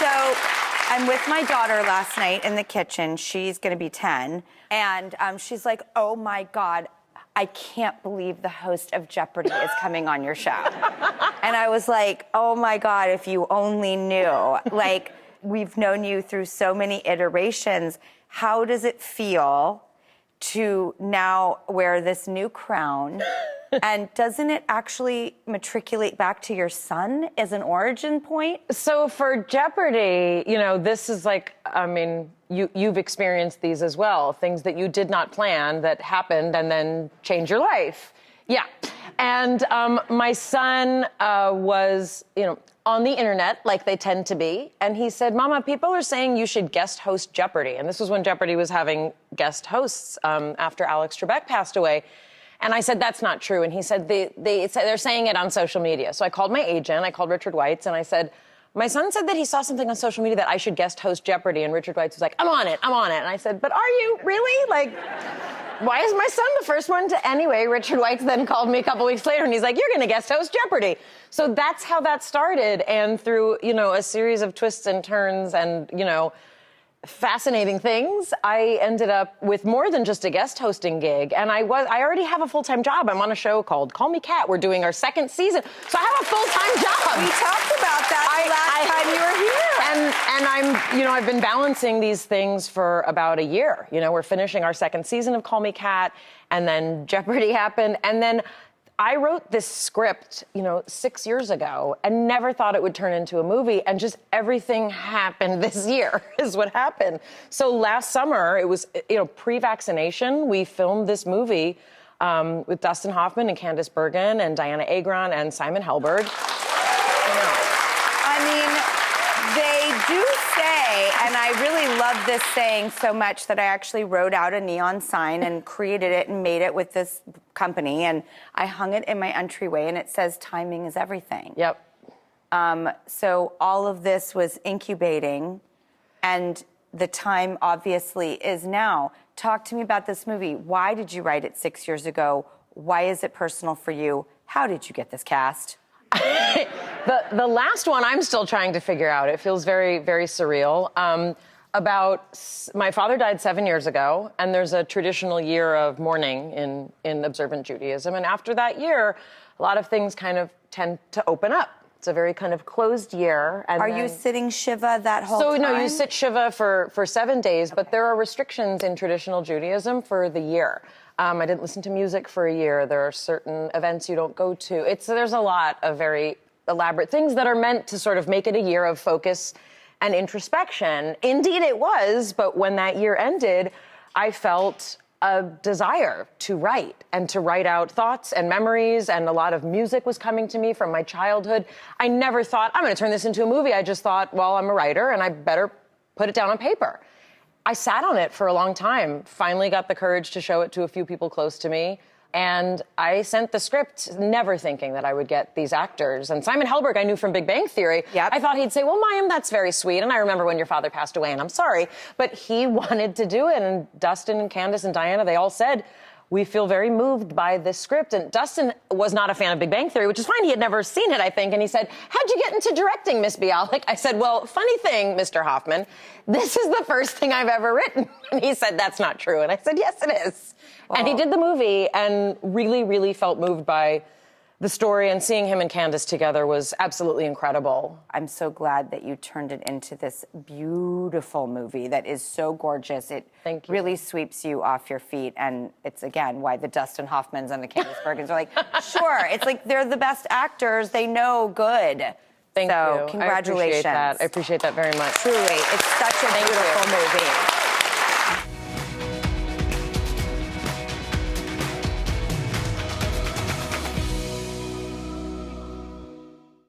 So I'm with my daughter last night in the kitchen. She's going to be 10. And she's like, oh, my God, I can't believe the host of Jeopardy is coming on your show. And I was like, oh, my God, if you only knew. Like, we've known you through so many iterations. How does it feel to now wear this new crown? And doesn't it actually matriculate back to your son as an origin point? So for Jeopardy, you know, this is like, I mean, you've experienced these as well. Things that you did not plan that happened and then changed your life. Yeah. And my son was, you know, on the internet, like they tend to be. And he said, Mama, people are saying you should guest host Jeopardy. And this was when Jeopardy was having guest hosts after Alex Trebek passed away. And I said, that's not true. And he said, they're saying it on social media. So I called my agent, I called Richard Weitz, and I said, my son said that he saw something on social media that I should guest host Jeopardy. And Richard Weitz was like, I'm on it. And I said, but are you really? Like, why is my son the first one to? Anyway, Richard Weitz then called me a couple weeks later and he's like, you're going to guest host Jeopardy. So that's how that started. And through, you know, a series of twists and turns and, you know, fascinating things, I ended up with more than just a guest hosting gig. And I already have a full-time job. I'm on a show called Call Me Kat. We're doing our second season. So I have a full-time job. We talked about that last time you were here. And I'm, you know, I've been balancing these things for about a year. You know, we're finishing our second season of Call Me Kat, and then Jeopardy happened. And then I wrote this script, you know, 6 years ago and never thought it would turn into a movie, and just everything happened this year is what happened. So last summer, it was, you know, pre-vaccination, we filmed this movie with Dustin Hoffman and Candice Bergen and Diana Agron and Simon Helberg. I mean, they do say, and I really love this saying so much that I actually wrote out a neon sign and created it and made it with this company, and I hung it in my entryway, and it says, timing is everything. Yep. So all of this was incubating, and the time obviously is now. Talk to me about this movie. Why did you write it 6 years ago? Why is it personal for you? How did you get this cast? The last one I'm still trying to figure out. It feels very, very surreal. My father died 7 years ago, and there's a traditional year of mourning in observant Judaism. And after that year, a lot of things kind of tend to open up. It's a very kind of closed year. And Are you sitting Shiva that whole time? So, no, you sit Shiva for 7 days, but there are restrictions in traditional Judaism for the year. I didn't listen to music for a year. There are certain events you don't go to. There's a lot of very elaborate things that are meant to sort of make it a year of focus and introspection. Indeed it was, but when that year ended, I felt a desire to write and to write out thoughts and memories, and a lot of music was coming to me from my childhood. I never thought, I'm going to turn this into a movie. I just thought, well, I'm a writer and I better put it down on paper. I sat on it for a long time, finally got the courage to show it to a few people close to me. And I sent the script, never thinking that I would get these actors. And Simon Helberg, I knew from Big Bang Theory. Yep. I thought he'd say, well, Mayim, that's very sweet. And I remember when your father passed away, and I'm sorry. But he wanted to do it. And Dustin and Candice and Diana, they all said, we feel very moved by this script. And Dustin was not a fan of Big Bang Theory, which is fine. He had never seen it, I think. And he said, how'd you get into directing, Miss Bialik? I said, well, funny thing, Mr. Hoffman, this is the first thing I've ever written. And he said, that's not true. And I said, yes, it is. Wow. And he did the movie and really, really felt moved by the story, and seeing him and Candice together was absolutely incredible. I'm so glad that you turned it into this beautiful movie that is so gorgeous. It really sweeps you off your feet, and it's, again, why the Dustin Hoffmans and the Candice Bergens are like, sure, it's like they're the best actors. They know good. Thank you. Congratulations. I appreciate that very much. Truly, it's such a beautiful movie.